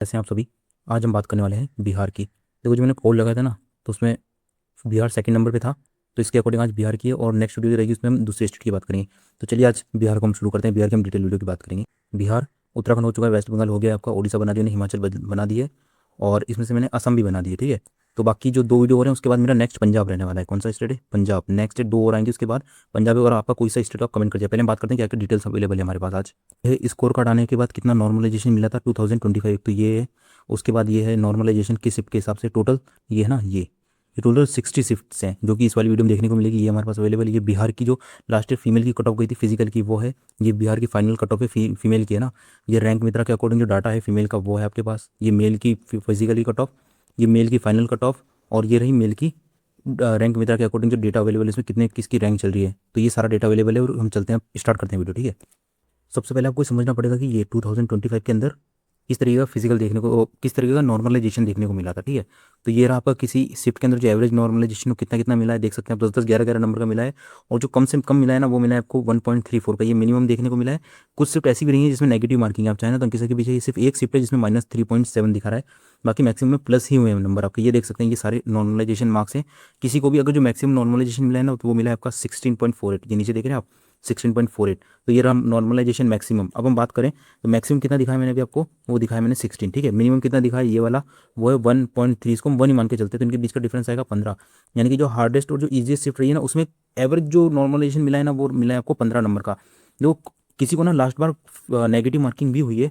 कैसे हैं आप सभी। आज हम बात करने वाले हैं बिहार की। देखो, जो मैंने कोड लगाया था ना, तो उसमें बिहार सेकंड नंबर पे था। तो इसके अकॉर्डिंग आज बिहार की है और नेक्स्ट वीडियो जो रहेगी उसमें हम दूसरे स्टेट की बात करेंगे। तो चलिए आज बिहार को हम शुरू करते हैं। बिहार की हम डिटेल वीडियो की बात करेंगे। बिहार उत्तराखंड हो चुका है, वेस्ट बंगाल हो गया आपका, उड़ीसा बना दिया, हिमाचल बना दी है और इसमें से मैंने असम भी बना दी है। ठीक है, तो बाकी जो दो वीडियो हो रहे हैं उसके बाद मेरा नेक्स्ट पंजाब रहने वाला है। कौन सा स्टेट है? पंजाब। नेक्स्ट स्टेट दो और आएंगे उसके बाद पंजाब। अगर आपका कोई सा स्टेट आप कमेंट कर जाए। पहले हम बात करते हैं क्या क्या डिटेल्स अवेलेबल है हमारे पास आज। ये स्कोर कार्ड आने के बाद कितना नॉर्मलाइजेशन मिला था 2025, तो ये है। उसके बाद ये है नॉर्मलाइजेशन किस शिफ्ट के हिसाब से टोटल, ये है ना, ये टोटल 60 शिफ्ट्स हैं जो कि इस वाली वीडियो में देखने को मिलेगी। ये हमारे पास अवेलेबल है। ये बिहार की जो लास्ट ईयर फीमेल की कट ऑफ गई थी फिजिकल की, वो है। ये बिहार की फाइनल कट ऑफ है फीमेल की, है ना। ये रैंक मित्रा के अकॉर्डिंग जो डाटा है फीमेल का वो है आपके पास। ये मेल की फिजिकली कट ऑफ, ये मेल की फाइनल कट ऑफ, और ये रही मेल की रैंक मित्रा के अकॉर्डिंग जो डेटा अवेलेबल है इसमें कितने किसकी रैंक चल रही है। तो ये सारा डेटा अवेलेबल है और हम चलते हैं, स्टार्ट करते हैं वीडियो। ठीक है, सबसे पहले आपको समझना पड़ेगा कि ये 2025 के अंदर किस तरीके का फिजिकल देखने को, किस तरीके का नॉर्मलाइजेशन देखने को मिला था। ठीक है, तो ये रहा आपका किसी शिफ्ट के अंदर जो एवरेज नॉर्मलाइजेशन कितना कितना मिला है, देख सकते हैं आप। 10-10, 11-11 नंबर का मिला है। और जो कम से कम मिला है ना, वो मिला है आपको 1.34 का, ये मिनिमम देखने को मिला है। कुछ शिफ्ट ऐसी भी रही है जिसमें नेगेटिव मार्किंग आप चाहें ना, तो किसी के पीछे ये सिर्फ एक शिफ्ट है जिसमें -3.7 दिखा रहा है। बाकी मैक्सिमम में प्लस ही हुए हैं नंबर आपके, ये देख सकते हैं। ये सारे नॉर्मलाइजेशन मार्क्स हैं। किसी को भी अगर जो मैक्सिमम नॉर्मलाइजेशन मिला है ना, तो वो मिला है आपका 16.48। ये नीचे देख रहे हैं आप, 16.48। तो ये रहा नॉर्मलाइजेशन मैक्सिमम। अब हम बात करें तो मैक्सिमम कितना दिखाया मैंने अभी आपको, वो दिखाया मैंने 16। ठीक है, मिनिमम कितना दिखाया ये वाला, वो है 1.3। इसको हम 1 ही मान के चलते हैं, तो इनके बीच का डिफरेंस आएगा 15। यानी कि जो हार्डेस्ट और जो ईजीएस्ट शिफ्ट रही है ना, उसमें एवरेज जो नॉर्मलाइजेशन मिला है ना, वो मिला है आपको 15 नंबर का। जो किसी को ना लास्ट बार नेगेटिव मार्किंग भी हुई है,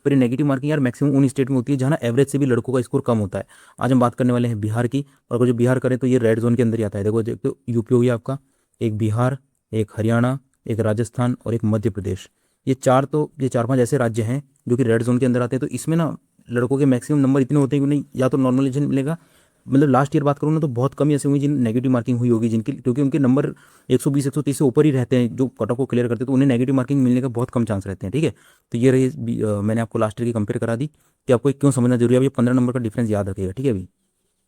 पर ये नेगेटिव मार्किंग यार मैक्सिमम उन स्टेट में होती है जहाँ ना एवरेज से भी लड़कों का स्कोर कम होता है। आज हम बात करने वाले हैं बिहार की। और अगर जो बिहार करें तो ये रेड जोन के अंदर ही आता है। देखो देखो, यूपी हो गया आपका, एक बिहार, एक हरियाणा, एक राजस्थान और एक मध्य प्रदेश। ये चार पांच ऐसे राज्य हैं जो कि रेड जोन के अंदर आते हैं। तो इसमें ना लड़कों के मैक्सिमम नंबर इतने होते हैं कि उन्हें या तो नॉर्मलाइजेशन मिलेगा, मतलब लास्ट ईयर बात करूँ ना, तो बहुत कम ही ऐसे हुए जिन नेगेटिव मार्किंग हुई होगी, जिनकी, क्योंकि उनके नंबर 120 130 से ऊपर ही रहते हैं जो कट ऑफ को क्लियर करते हैं, तो उन्हें नेगेटिव मार्किंग मिलने का बहुत कम चांस रहते हैं। ठीक है, तो ये रही मैंने आपको लास्ट ईयर की कंपेयर करा दी कि आपको क्यों समझना जरूरी है। अब ये 15 नंबर का डिफरेंस याद रखिएगा। ठीक है, अभी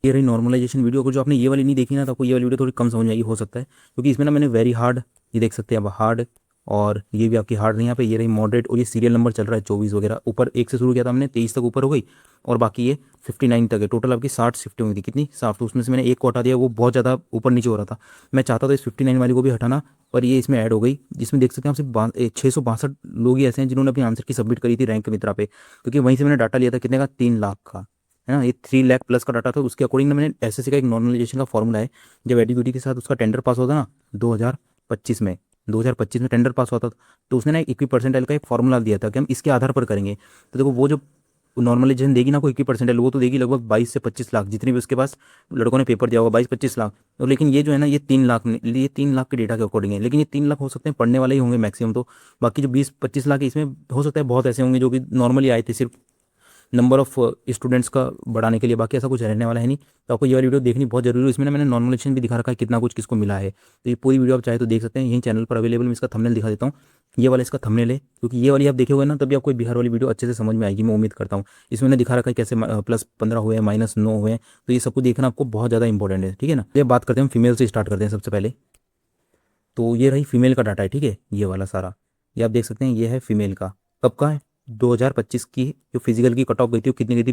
ये रही नॉर्मलाइजेशन वीडियो को, जो आपने ये वाली नहीं देखी ना, तो आपको ये वाली वीडियो थोड़ी कम समझ में आएगी हो सकता है, क्योंकि इसमें ना मैंने वेरी हार्ड, ये देख सकते हैं आप, हार्ड, और ये भी आपकी हार्ड नहीं, यहाँ पे ये रही मॉडरेट, और ये सीरियल नंबर चल रहा है 24 वगैरह, ऊपर एक से शुरू किया था हमने, 23 तक ऊपर हो गई, और बाकी ये 59 तक है। टोटल आपकी 60 शिफ्टें हुई थी। कितनी? 60। तो उसमें से मैंने एक को हटा दिया, वो बहुत ज़्यादा ऊपर नीचे हो रहा था। मैं चाहता था इस 59 वाली को भी हटाना, पर ये इसमें ऐड हो गई, जिसमें देख सकते हैं आप सिर्फ 662 लोग ही ऐसे हैं जिन्होंने अपनी आंसर की सबमिट करी थी रैंक मित्रा पे, क्योंकि वहीं से मैंने डाटा लिया था कितने का, 3 लाख का, है ना। ये 3 लाख प्लस का डाटा था। उसके अकॉर्डिंग ना मैंने एसएससी का एक नॉर्मलाइजेशन का फॉर्मूला है, जब एडीबीटी के साथ उसका टेंडर पास होता ना 2025 में, 2025 में टेंडर पास होता, तो उसने ना एक इक्वी परसेंटाइल का एक फॉर्मूला दिया था कि हम इसके आधार पर करेंगे। तो देखो, वो जो नॉर्मलाइजेशन देगी ना कोई इक्वी परसेंटाइल, वो तो देगी लगभग 22 से 25 लाख, जितने भी उसके पास लड़कों ने पेपर दिया होगा, 22-25 लाख। तो लेकिन ये जो है ना, ये 3 लाख, ये 3 लाख के डेटा के अकॉर्डिंग है। लेकिन ये 3 लाख हो सकते हैं पढ़ने वाले ही होंगे मैक्सिमम, तो बाकी जो 20-25 लाख है इसमें हो सकता है बहुत ऐसे होंगे जो कि नॉर्मली आए थे सिर्फ नंबर ऑफ स्टूडेंट्स का बढ़ाने के लिए। बाकी ऐसा कुछ रहने वाला है नहीं। तो आपको ये वाली वीडियो देखनी बहुत जरूरी है। इसमें ना मैंने नॉर्मलाइजेशन भी दिखा रखा है कितना कुछ किसको मिला है, तो ये पूरी वीडियो आप चाहे तो देख सकते हैं, यही चैनल पर अवेलेबल। मैं इसका थंबनेल दिखा देता हूँ। ये वाला इसका थंबनेल है, क्योंकि ये वाली आप देखे हुए ना, तभी आपको बिहार वाली वीडियो अच्छे से समझ में आएगी, मैं उम्मीद करता हूँ। इसमें मैंने दिखा रखा है कैसे +15 हुए हैं, -9 हुए हैं, तो ये सब कुछ देखना आपको बहुत ज़्यादा इंपॉर्टेंट है। ठीक है ना, ये बात करते हैं हम फीमेल से स्टार्ट करते हैं सबसे पहले। तो ये रही फीमेल का डाटा है। ठीक है, ये वाला सारा, ये आप देख सकते हैं, ये है फीमेल का। कब का है? 2025 की जो फिजिकल की कट ऑफ गई थी वो कितनी गई थी?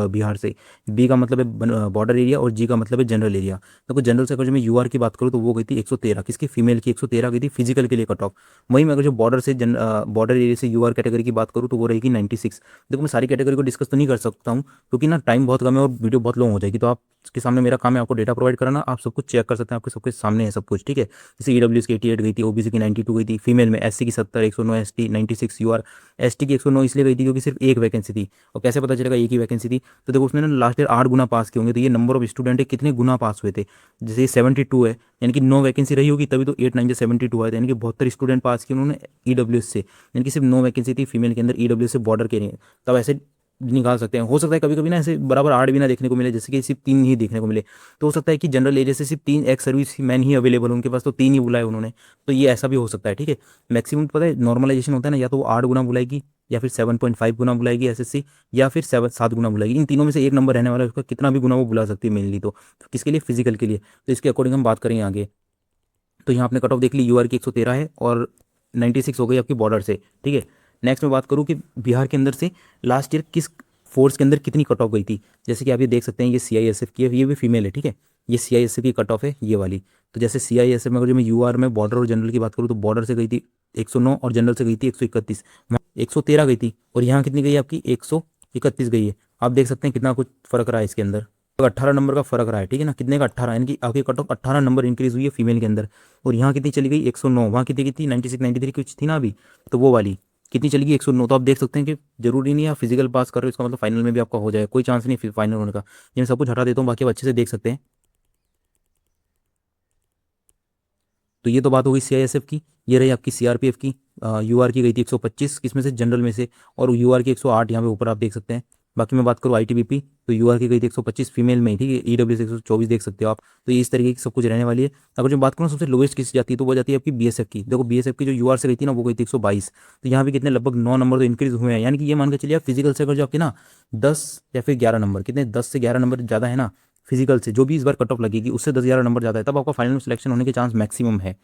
बिहार से। बी का मतलब है बॉर्डर एरिया, और जी का मतलब है जनरल एरिया। देखो, जनरल से अगर जो मैं यूआर की बात करूँ तो वो गई थी 113, किसकी? फीमेल की 113 गई थी फिजिकल के लिए कट ऑफ। वहीं मैं अगर जो बॉर्डर एरिया से यूआर कैटेगरी की बात करूँ तो वो रहेगी 96। देखो, मैं सारी कैटेगरी को डिस्कस तो नहीं कर सकता हूँ, क्योंकि ना टाइम बहुत कम है और वीडियो बहुत लॉन्ग हो जाएगी। तो आपके सामने मेरा काम है आपको डेटा प्रोवाइड कराना, आप सब कुछ चेक कर सकते हैं, आपके सबके सामने है सब कुछ। ठीक है, जैसे ईडब्ल्यूएस की 88 गई थी, ओबीसी की 92 गई थी, फीमेल में एससी की 70, 109 एसटी 96 यूआर। एसटी की 109 इसलिए गई थी क्योंकि सिर्फ एक वैकेंसी थी। और कैसे पता चलेगा एक ही वैकेंसी थी? तो देखो, उसने ना लास्ट ईयर 8 गुना पास किए होंगे, तो ये नंबर ऑफ स्टूडेंट है कितने गुना पास हुए थे। जैसे ये 72 है, यानी कि 9 वैकेंसी रही होगी तभी तो 8 9 72 आए थे, यानी कि 72 स्टूडेंट पास किए उन्होंने ईडब्ल्यूएस से, यानी कि सिर्फ 9 वैकेंसी थी फीमेल के अंदर ईडब्ल्यूएस से बॉर्डर के लिए। तब ऐसे निकाल सकते हैं। हो सकता है कभी कभी ना ऐसे बराबर 8 भी ना देखने को मिले, जैसे कि सिर्फ 3 ही देखने को मिले। तो हो सकता है कि जनरल एरिया से सिर्फ 3 एक्स सर्विस मैन ही अवेलेबल हो उनके पास, तो 3 ही बुलाए उन्होंने। तो ये ऐसा भी हो सकता है। ठीक है, मैक्सिमम पता है नॉर्मलाइजेशन होता है ना, या तो वो 8 गुना बुलाएगी, या फिर 7.5 गुना बुलाएगी एसएससी, या फिर 7 गुना बुलाएगी। इन तीनों में से एक नंबर रहने वाला है, उसका कितना भी गुना वो बुला सकती है मेनली। तो किसके लिए? फिजिकल के लिए। तो इसके अकॉर्डिंग हम बात करेंगे आगे। तो यहाँ आपने कट ऑफ देख ली, यूआर की 113 है और 96 हो गई आपकी बॉर्डर से। ठीक है, नेक्स्ट मैं बात करूँ कि बिहार के अंदर से लास्ट ईयर किस फोर्स के अंदर कितनी कट ऑफ गई थी। जैसे कि आप ये देख सकते हैं, ये CISF की है, ये भी फीमेल है, ठीक है। ये CISF की कट ऑफ है ये वाली। तो जैसे CISF में अगर जो मैं UR में बॉर्डर और जनरल की बात करूँ तो बॉर्डर से गई थी 109 और जनरल से गई थी 131, 113 गई थी, और यहाँ कितनी गई है आपकी 131 गई है। आप देख सकते हैं कितना कुछ फर्क रहा है इसके अंदर, 18 नंबर का फर्क रहा है, ठीक है ना। कितने का 18, यानी कि आपकी कट ऑफ 18 नंबर इंक्रीज हुई है फीमेल के अंदर। और यहाँ कितनी चली गई 109, वहाँ कितनी थी 96 93 कुछ थी ना अभी, तो वो वाली कितनी चली गई 109। तो आप देख सकते हैं कि जरूरी नहीं है आप फिजिकल पास कर रहे हो इसका मतलब फाइनल में भी आपका हो जाए, कोई चांस नहीं फाइनल होने का। ये मैं सब कुछ हटा देता हूँ, बाकी आप अच्छे से देख सकते हैं। तो ये तो बात हो गई CISF की। ये रही आपकी CRPF की। UR की गई थी 125 किसमें से, जनरल में से, और UR की 108 यहाँ पे ऊपर आप देख सकते हैं। बाकी मैं बात करूँ ITBP तो UR की गई थी 125 फीमेल में ही, ठीक है। EWS 124 देख सकते हो आप। तो ये इस तरीके की सब कुछ रहने वाली है। अगर जो बात करूँ सबसे लोएस्ट किस जाती है तो वो जाती है आपकी BSF की। देखो BSF की जो UR से गई थी ना वो गई थी 122। तो यहाँ भी कितने लगभग 9 नंबर तो इंक्रीज हुए हैं, यानी कि ये मान के चलिए आप फिजिकल से अगर जो आपके ना 10 या फिर 11 नंबर, कितने 10 से 11 नंबर ज़्यादा है ना फिजिकल से, जो भी इस बार कट ऑफ लगेगी उससे 10-11 नंबर ज़्यादा है, तब आपका फाइनल में सिलेक्शन होने के चांस मैक्सिमम है।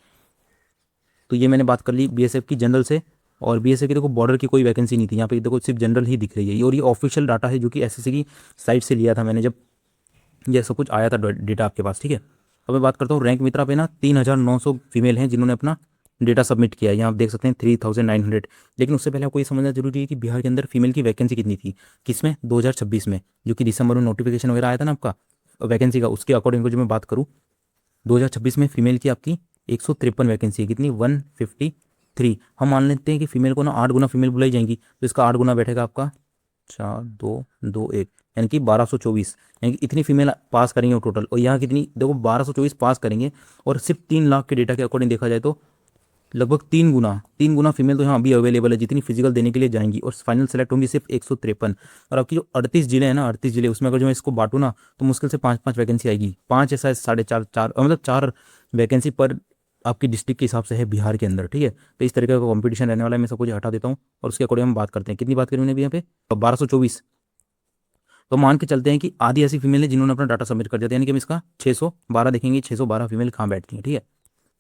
तो ये मैंने बात कर ली BSF की जनरल से। और BSF की देखो बॉर्डर की कोई वैकेंसी नहीं थी यहाँ पे, देखो सिर्फ जनरल ही दिख रही है। और ये ऑफिशियल डाटा है जो कि SSC की साइट से लिया था मैंने, जब ये सब कुछ आया था डेटा आपके पास, ठीक है। अब मैं बात करता हूँ रैंक मित्रा पे ना 3900 फीमेल हैं जिन्होंने अपना डेटा सबमिट किया है। यहाँ आप देख सकते हैं 3900। लेकिन उससे पहले आपको ये समझना जरूरी है कि बिहार के अंदर फीमेल की वैकेंसी कितनी थी, किसमें 2026 में, जो कि दिसंबर में नोटिफिकेशन वगैरह आया था ना आपका वैकेंसी का, उसके अकॉर्डिंग जो मैं बात करूँ 2026 में फीमेल की आपकी 153 वैकेंसी है, कितनी 153। हम मान लेते हैं कि फीमेल को ना 8 गुना फीमेल बुलाई जाएंगी, तो इसका 8 गुना बैठेगा आपका 4 2 2 1, यानी कि 1224, यानी कि इतनी फीमेल पास करेंगे टोटल। और यहाँ कितनी देखो 1224 पास करेंगे, और सिर्फ 3 लाख के डेटा के अकॉर्डिंग देखा जाए तो लगभग 3 गुना फीमेल तो यहाँ अभी अवेलेबल है जितनी फिजिकल देने के लिए जाएंगी, और फाइनल सेलेक्ट होंगी सिर्फ 153। और आपकी जो 38 जिले हैं ना, 38 जिले, उसमें अगर जो मैं इसको बांटूँ ना तो मुश्किल से 5-5 वैकेंसी आएगी, 5 ऐसा 4.5 4 मतलब 4 वैकेंसी पर आपकी डिस्ट्रिक्ट के हिसाब से है बिहार के अंदर, ठीक है। तो इस तरीके का कॉम्पिटिशन रहने वाला है। मैं सब कुछ हटा देता हूँ और उसके अकॉर्डिंग हम बात करते हैं। कितनी बात करी मैंने अभी यहाँ पे 1224। तो मान के चलते हैं कि आधी ऐसी फीमेल है जिन्होंने अपना डाटा सबमिट कर दिया था, यानी कि हम इसका 612 देखेंगे, 612 फीमेल कहाँ बैठती हैं, ठीक है।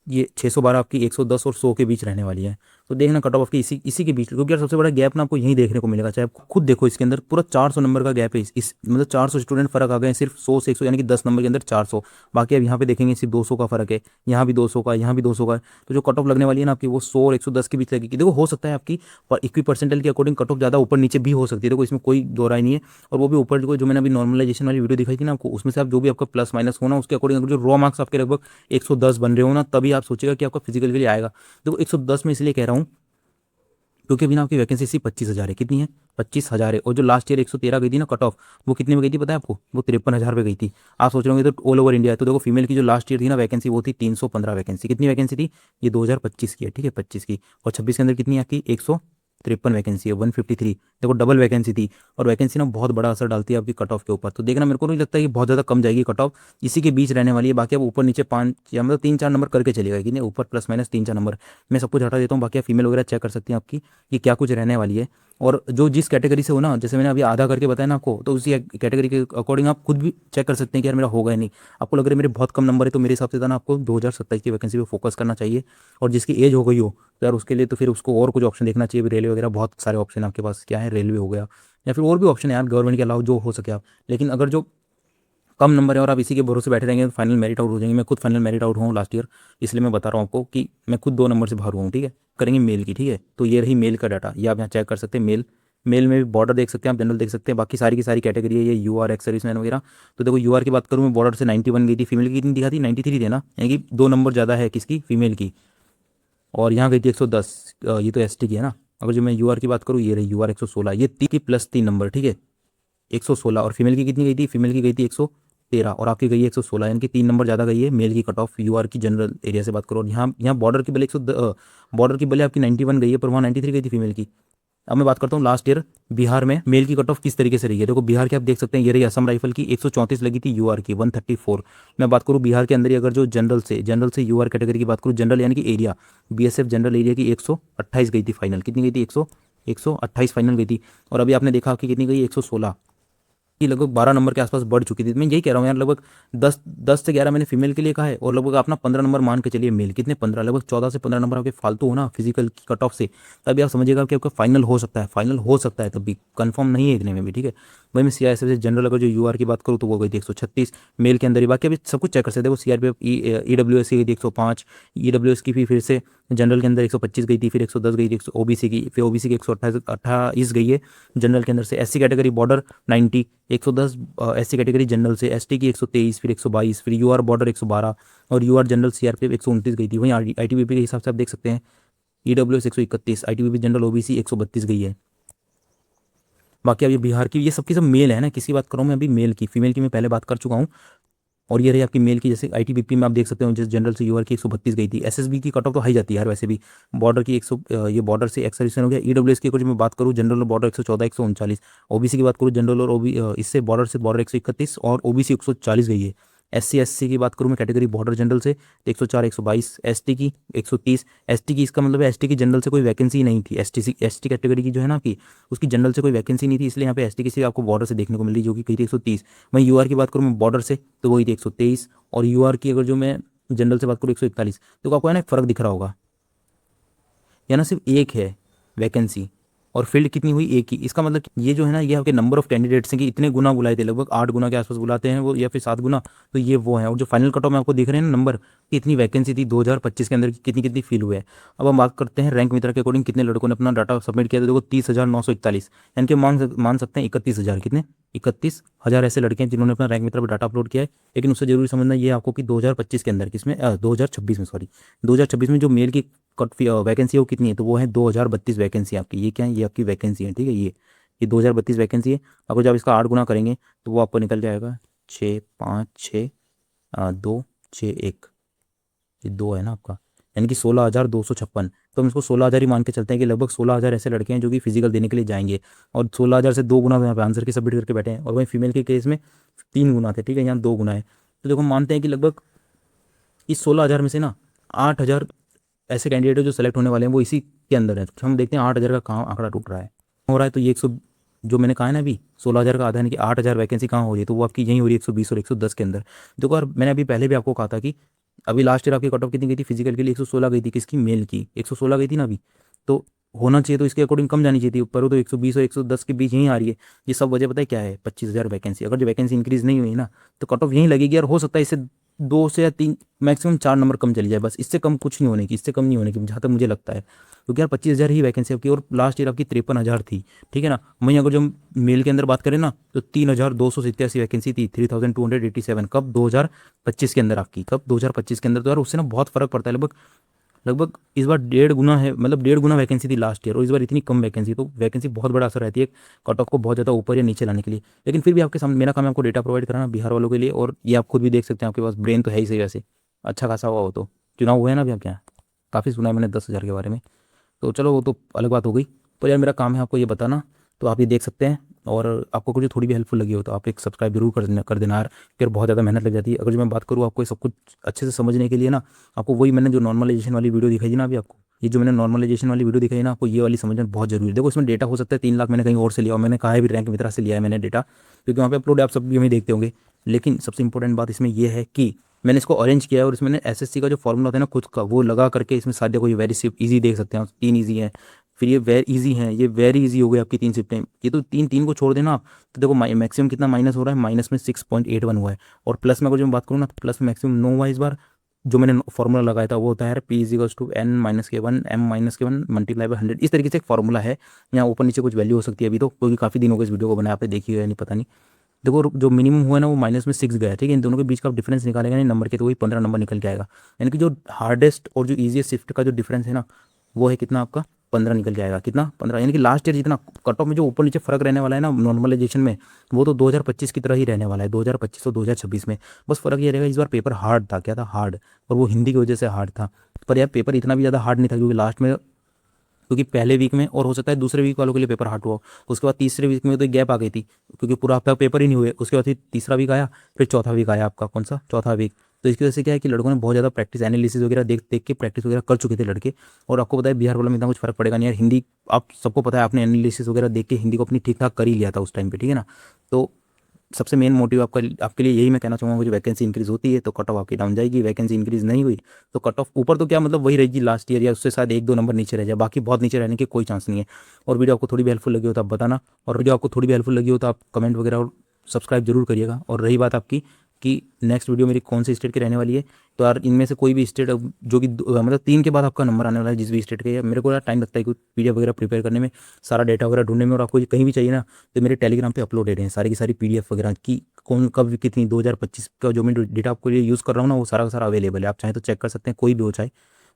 ये 612 आपकी 110 और 100 के बीच रहने वाली है। तो देखना कट ऑफ आपकी इसी के बीच, क्योंकि यार सबसे बड़ा गैप ना आपको यहीं देखने को मिलेगा। चाहे आप खुद देखो इसके अंदर पूरा 400 नंबर का गैप है, इस मतलब 400 स्टूडेंट फर्क आ गए सिर्फ 100 से 100, यानी कि 10 नंबर के अंदर 400। बाकी अब यहाँ पे देखेंगे सिर्फ 200 का फर्क है, यहाँ भी 200 का, यहाँ भी 200 का है। तो जो कट ऑफ लगने वाली है ना आपकी वो 100 और 110 के बीच लगेगी। देखो हो सकता है आपकी पर इक्वी परसेंटाइल के अकॉर्डिंग कट ऑफ ज़्यादा ऊपर नीचे भी हो सकती है, देखो इसमें कोई दो राय नहीं है। और वो भी ऊपर जो मैंने अभी नॉर्मलाइजेशन वाली वीडियो दिखाई थी ना आपको, उसमें से आप जो भी आपका प्लस माइनस होना उसके अकॉर्डिंग जो रॉ मार्क्स आपके लगभग 110 बन रहे हो ना, तभी आप सोचेगा कि आपका फिजिकल के लिए आएगा। देखो 110 में इसलिए कह रहा हूँ क्योंकि अभी ना आपकी वैकेंसी सिर्फ 25,000 है। कितनी है 25,000 है। और जो लास्ट ईयर 113 गई थी ना कट ऑफ, वो कितने में गई थी पता है आपको, वो 53,000 पे गई थी। आप सोच रहे होंगे तो ऑल ओवर इंडिया है, तो देखो फीमेल की जो लास्ट ईयर थी ना वैकेंसी वो थी 315 वैकेंसी। कितनी वैकेंसी थी, ये 2025 की है, ठीक है 25 की। और 26 के अंदर कितनी है आपकी 153 वैकेंसी है, 153। देखो डबल वैकेंसी थी। और वैकेंसी ना बहुत बड़ा असर डालती है आपकी कट ऑफ के ऊपर। तो देखना मेरे को नहीं लगता कि बहुत ज़्यादा कम जाएगी कट ऑफ, इसी के बीच रहने वाली है। बाकी अब ऊपर नीचे 5 या मतलब 3-4 नंबर करके चलेगा, कि नहीं ऊपर प्लस माइनस 3-4 नंबर। मैं सब कुछ हटा देता हूँ, बाकी आप फीमेल वगैरह चेक कर सकती हैं आपकी कि क्या कुछ रहने वाली है। और जो जिस कैटेगरी से हो ना, जैसे मैंने अभी आधा करके बताया ना आपको, तो उसी कैटेगरी के अकॉर्डिंग आप खुद भी चेक कर सकते हैं कि यार मेरा होगा या नहीं। आपको लग रहा है मेरे बहुत कम नंबर है, तो मेरे हिसाब से ना आपको 2027 की वैकेंसी पे फोकस करना चाहिए। और जिसकी एज हो गई हो तो यार उसके लिए तो फिर उसको और कुछ ऑप्शन देखना चाहिए। रेलवे वगैरह बहुत सारे ऑप्शन आपके पास क्या है, रेलवे हो गया या फिर और भी ऑप्शन है यार गवर्नमेंट के अलावा जो हो सके आप। लेकिन अगर जो कम नंबर है और आप इसी के भरोसे बैठे रहेंगे तो फाइनल मेरिट आउट हो जाएंगे। मैं खुद फाइनल मेरिट आउट हूँ लास्ट ईयर, इसलिए मैं बता रहा हूँ आपको कि मैं खुद 2 नंबर से बाहर हुआ हूँ, ठीक है। करेंगे मेल की, ठीक है। तो ये रही मेल का डाटा, ये आप यहाँ चेक कर सकते हैं। मेल मेल में भी बॉर्डर देख सकते हैं आप, जनरल देख सकते हैं, बाकी सारी की सारी कैटेगरी है। ये UR एक्स सर्विसमैन वगैरह। तो देखो UR की बात करूँ मैं, बॉर्डर से 91 गई थी, फीमेल की कितनी दिखा थी 93 थे ना, यानी कि 2 नंबर ज़्यादा है किसकी, फीमेल की। और यहाँ गई थी 110, ये तो ST की है ना। अगर जो मैं UR की बात करूँ, ये रही UR 116, ये 3 की प्लस 3 नंबर, ठीक है 116। और फीमेल की कितनी गई थी, फीमेल की गई थी 113, और आपकी गई है 116, यानी कि 3 नंबर ज़्यादा गई है मेल की कट ऑफ UR की जनरल एरिया से बात करो। और यहाँ बॉर्डर की बले 100 बॉर्डर की बले आपकी 91 गई है, पर वहाँ 93 गई थी फीमेल की। अब मैं बात करता हूँ लास्ट ईयर बिहार में मेल की कट ऑफ किस तरीके से रही है। देखो बिहार के आप देख सकते हैं, ये रही असम राइफल की 134 लगी थी, UR की 134। मैं बात करूँ बिहार के अंदर ही अगर जो जनरल से UR कैटेगरी की बात करूँ, जनरल यानी कि एरिया, BSF जनरल एरिया की 128 गई थी फाइनल। कितनी गई थी 128 फाइनल गई थी। और अभी आपने देखा कि कितनी गई 116 की, लगभग 12 नंबर के आसपास बढ़ चुकी थी। मैं यही कह रहा हूँ यार, लगभग 10 से 11 मैंने फीमेल के लिए कहा है, और लगभग अपना 15 नंबर मान के चलिए मेल, कितने 15, लगभग 14 से 15 नंबर आपके फालतू हो ना फिजिकल की कट ऑफ से, तभी आप समझिएगा कि आपका फाइनल हो सकता है, फाइनल हो सकता है, तभी कंफर्म नहीं है इतने में भी, ठीक है। वही मैं CISF से जनरल अगर जो UR की बात करूँ तो वो गई थी 136 मेल के अंदर ही। बाकी अभी सब कुछ चेक कर सकते हो। CRPF EWS की गई थी 105, EWS की फिर से जनरल के अंदर 125 गई थी, फिर 110 गई थी OBC की, फिर OBC की 128 गई है जनरल के अंदर से। SC category border 90, 110 SC category general से, ST की 123, फिर 122, फिर UR बॉर्डर 112 और UR जनरल CRPF 129 गई थी। वहीं ITBP के हिसाब से आप देख सकते हैं EWS 131, ITBP जनरल OBC 132 गई है। बाकी अब ये बिहार की ये सबकी सब मेल है ना, किसी बात कर रहा हूँ मैं अभी मेल की, फीमेल की मैं पहले बात कर चुका हूँ। और ये रही आपकी मेल की, जैसे ITBP में आप देख सकते हो जिस जनरल से UR की 132 गई थी। SSB की कट ऑफ तो हाई जाती है यार वैसे भी, बॉर्डर की 100 ये बॉर्डर से एक्स सर्विसमेन हो गया। EWS की कुछ मैं बात करूँ जनरल और बॉर्डर 114 139, OBC की बात करूँ जनरल और इससे बॉर्डर 131 और OBC 140 गई है। SC SC की बात करूँ मैं कैटेगरी बॉर्डर जनरल से 104 122, ST की 130, ST की इसका मतलब है ST की जनरल से कोई वैकेंसी नहीं थी। ST कैटेगरी की जो है ना आपकी, उसकी जनरल से कोई वैकेंसी नहीं थी, इसलिए यहाँ पे ST की सिर्फ आपको बॉर्डर से देखने को मिल रही जो कि गई थी 130। वहीं UR की बात करूँ मैं बॉर्डर से तो वही थी 123, और UR की अगर जो मैं जनरल से बात करूँ 141। तो आपको है ना फ़र्क दिख रहा होगा, या ना सिर्फ एक है वैकेंसी और फील्ड कितनी हुई एक ही। इसका मतलब ये जो है ना ये आपके नंबर ऑफ कैंडिडेट्स हैं कि इतने गुना बुलाए थे, लगभग 8 गुना के आसपास बुलाते हैं वो, या फिर 7 गुना, तो ये वो है। और जो फाइनल कट ऑफ में आपको दिख रहे हैं ना नंबर कि इतनी वैकेंसी थी 2025 के अंदर कितनी कितनी फील हुए है। अब हम बात करते हैं रैंक मित्रा के अकॉर्डिंग कितने लड़कों ने अपना डाटा सबमिट किया था। देखो 30,941, यानी कि मान सकते हैं 31,000, कितने 31,000 ऐसे लड़के हैं जिन्होंने अपना रैंक मित्रा पर डाटा अपलोड किया है। लेकिन उससे जरूरी समझना ये आपको कि 2025 के अंदर किसमें 2026 में, सॉरी 2026 में जो मेल की कट वैकेंसी है वो कितनी है, तो वो है 2032 वैकेंसी आपकी। ये क्या है, ये आपकी वैकेंसी है, ठीक है। ये 2032 वैकेंसी है। अगर जब इसका 8 गुना करेंगे तो वो आपको निकल जाएगा 6 5 6 2 6 1, ये 2 है ना आपका, यानी कि 16,256। तो हम इसको 16,000 ही मान के चलते हैं कि लगभग 16,000 ऐसे लड़के हैं जो कि फिजिकल देने के लिए जाएंगे। और 16,000 से 2 गुना यहाँ पे आंसर की सबमिट करके बैठे हैं। और वहीं फीमेल के केस में 3 गुना थे, ठीक है, यहाँ 2 गुना है। तो देखो हम मानते हैं कि लगभग इस 16,000 में से ना 8,000 ऐसे कैंडिडेट जो सेलेक्ट होने वाले हैं वो इसी के अंदर है। तो हम देखते हैं 8,000 का कहाँ आंकड़ा टूट रहा है, हो रहा है। तो ये 100 जो मैंने कहा है ना अभी 16,000 का आधा, यानी कि 8,000 वैकेंसी कहाँ हो रही है, तो वो आपकी यहीं हो रही है 120 और 110 के अंदर। देखो यार मैंने अभी पहले भी आपको कहा था कि अभी लास्ट ईयर आपकी कट ऑफ कितनी गई थी फिजिकल के लिए, 116 गई थी, किसकी, मेल की 116 गई थी ना अभी। तो होना चाहिए तो इसके अकॉर्डिंग कम जानी चाहिए थी ऊपर, वो तो 120 और 110 के बीच यहीं आ रही है। ये सब वजह पता है क्या है, 25,000 वैकेंसी। अगर जो वैकेंसी इंक्रीज नहीं हुई ना तो कट ऑफ यहीं लगेगी, और हो सकता है इससे 2 से या 3 मैक्सिमम 4 नंबर कम चली जाए, बस इससे कम कुछ नहीं होने की, इससे कम नहीं होने की जहाँ तक मुझे लगता है। क्योंकि यार 25,000 ही वैकेंसी आपकी, और लास्ट ईयर आपकी 53,000 थी, ठीक है ना। वहीं अगर जो मेल के अंदर बात करें ना तो 3,287 वैकेंसी थी, 3,287 कब, 2025 के अंदर आपकी, कब 2025 के अंदर। तो यार उससे ना बहुत फर्क पड़ता है। लगभग लगभग इस बार 1.5 गुना है, मतलब 1.5 गुना वैकेंसी थी लास्ट ईयर, और इस बार इतनी कम वैकेंसी। तो वैकेंसी बहुत बड़ा असर रहती है कट ऑफ को बहुत ज़्यादा ऊपर या नीचे लाने के लिए। लेकिन फिर भी आपके सामने मेरा काम है आपको डेटा प्रोवाइड कराना बिहार वालों के लिए, और ये आप खुद भी देख सकते हैं, आपके पास ब्रेन तो है ही सही वैसे, अच्छा खासा हुआ हो तो। चुनाव हुए हैं ना अभी आपके यहाँ, काफ़ी सुना है मैंने 10,000 के बारे में। तो चलो वो तो अलग बात हो गई, पर यार मेरा काम है आपको ये बताना, तो आप ये देख सकते हैं। और आपको कुछ थोड़ी भी हेल्पफुल लगी हो तो आप एक सब्सक्राइब जरूर कर देना यार, फिर बहुत ज़्यादा मेहनत लग जाती है। अगर जो मैं बात करूँ आपको ये सब कुछ अच्छे से समझने के लिए ना, आपको वही मैंने जो नॉर्मलाइजेशन वाली वीडियो दिखाई थी ना अभी आपको, ये जो मैंने नॉर्मलाइजेशन वाली वीडियो दिखाई ना आपको, ये वाली समझना बहुत जरूरी है। देखो इसमें डेटा हो सकता है 3 लाख मैंने कहीं और से लिया, और मैंने कहा है भी रैंक मित्रा से लिया है मैंने डेटा, क्योंकि वहाँ पे अपलोड आप सब भी हमें देखते होंगे। लेकिन सबसे इंपॉर्टेंट बात इसमें यह है कि मैंने इसको अरेंज किया है, और इसमें मैंने SSC का जो फॉर्मूला होता है ना खुद का, वो लगा करके इसमें सारे को ये वेरी सिर्फ ईजी देख सकते हैं, 3 ईजी है, फिर ये वेरी इजी है, ये वेरी इजी हो गई आपकी 3 शिफ्टें। ये तो 3 को छोड़ देना आप, तो देखो मैक्सिमम कितना माइनस हो रहा है, माइनस में 6.81 हुआ है। और प्लस में अगर जो मैं बात करूँ ना तो प्लस में मैक्सिमम 9 हुआ है इस बार। जो मैंने फॉर्मूला लगाया था वो होता है P=N-K1 M-K1 मल्टीप्लाई बाय 100, इस तरीके से एक फॉर्मूला है। यहाँ ऊपर नीचे कुछ वैल्यू हो सकती है अभी तो, क्योंकि काफ़ी दिन हो गए इस वीडियो को बनाया, आपने देखी है नहीं पता नहीं। देखो जो मिनिमम हुआ है ना वो -6 गया, ठीक है। इन दोनों के बीच का डिफरेंस निकालेगा नहीं नंबर के, तो वही 15 नंबर निकल के आएगा। यानी कि जो हार्डेस्ट और जो ईजीएस्ट शिफ्ट का जो डिफरेंस है ना वो है कितना आपका, 15 निकल जाएगा, कितना 15। यानी कि लास्ट ईयर जितना कट ऑफ में जो ऊपर नीचे फर्क रहने वाला है ना नॉर्मलाइजेशन में, वो तो 2025 की तरह ही रहने वाला है, 2025 और 2026 में। बस फर्क ये रहेगा इस बार पेपर हार्ड था, क्या था, हार्ड, और वो हिंदी की वजह से हार्ड था। पर यार पेपर इतना भी ज़्यादा हार्ड नहीं था, क्योंकि लास्ट में, क्योंकि पहले वीक में, और हो सकता है दूसरे वीक वालों के लिए पेपर हार्ड हुआ, उसके बाद तीसरे वीक में तो एक गैप आ गई थी, क्योंकि पूरा हफ्ता पेपर ही नहीं हुए। उसके बाद फिर तीसरा वीक आया, फिर चौथा वीक आया आपका, कौन सा, चौथा वीक। तो इसकी वजह से क्या है कि लड़कों ने बहुत ज़्यादा प्रैक्टिस एनालिसिस वगैरह देख देख के प्रैक्टिस वगैरह कर चुके थे लड़के। और आपको पता है बिहार वालों में इतना कुछ फर्क पड़ेगा नहीं यार, हिंदी आप सबको पता है, आपने एनालिसिस वगैरह देख के हिंदी को अपनी ठीक ठाक कर ही लिया था उस टाइम पे, ठीक है ना। तो सबसे मेन मोटिव आपका आपके लिए यही मैं कहना चाहूँगा, जो वैकेंसी इंक्रीज होती है तो कट ऑफ आपकी डाउन जाएगी, वैकेंसी इंक्रीज नहीं हुई तो कट ऑफ ऊपर तो क्या मतलब वही रहेगी लास्ट ईयर, या उससे शायद 1-2 नंबर नीचे रह जाए, बाकी बहुत नीचे रहने की कोई चांस नहीं है। और वीडियो आपको थोड़ी भी हेल्पफुल लगी हो तो आप बताना, और वीडियो आपको थोड़ी भी हेल्पफुल लगी हो तो आप कमेंट वगैरह और सब्सक्राइब जरूर करिएगा। और रही बात आपकी कि नेक्स्ट वीडियो मेरी कौन सी स्टेट की रहने वाली है, तो यार इनमें से कोई भी स्टेट जो कि मतलब 3 के बाद आपका नंबर आने वाला है जिस भी स्टेट के, मेरे को यार टाइम लगता है कुछ पीडीएफ वगैरह प्रिपेयर करने में, सारा डेटा वगैरह ढूंढने में, और आपको ये कहीं भी चाहिए ना तो मेरे टेलीग्राम पे अपलोडेड हैं सारी की सारी पीडीएफ वगैरह की, कौन कब कितनी 2025 का जो मैं डेटा आपको लिए यूज़ कर रहा हूँ ना वो सारा का सारा अवेलेबल है, आप चाहें तो चेक कर सकते हैं, कोई भी हो चाहे।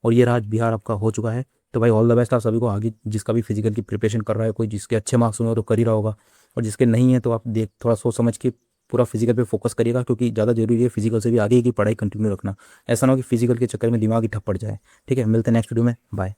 और ये रहा, आज बिहार आपका हो चुका है। तो भाई ऑल द बेस्ट आप सभी को आगे, जिसका भी फिजिकल की प्रिपरेशन कर रहा है, कोई जिसके अच्छे मार्क्स हुए तो कर ही रहा होगा, और जिसके नहीं है तो आप देख थोड़ा सोच समझ के पूरा फिजिकल पे फोकस करिएगा, क्योंकि ज़्यादा जरूरी है फिजिकल से भी आगे की पढ़ाई कंटिन्यू रखना। ऐसा ना हो कि फिजिकल के चक्कर में दिमाग ही ठप पड़ जाए। ठीक है, मिलते हैं नेक्स्ट वीडियो में, बाय।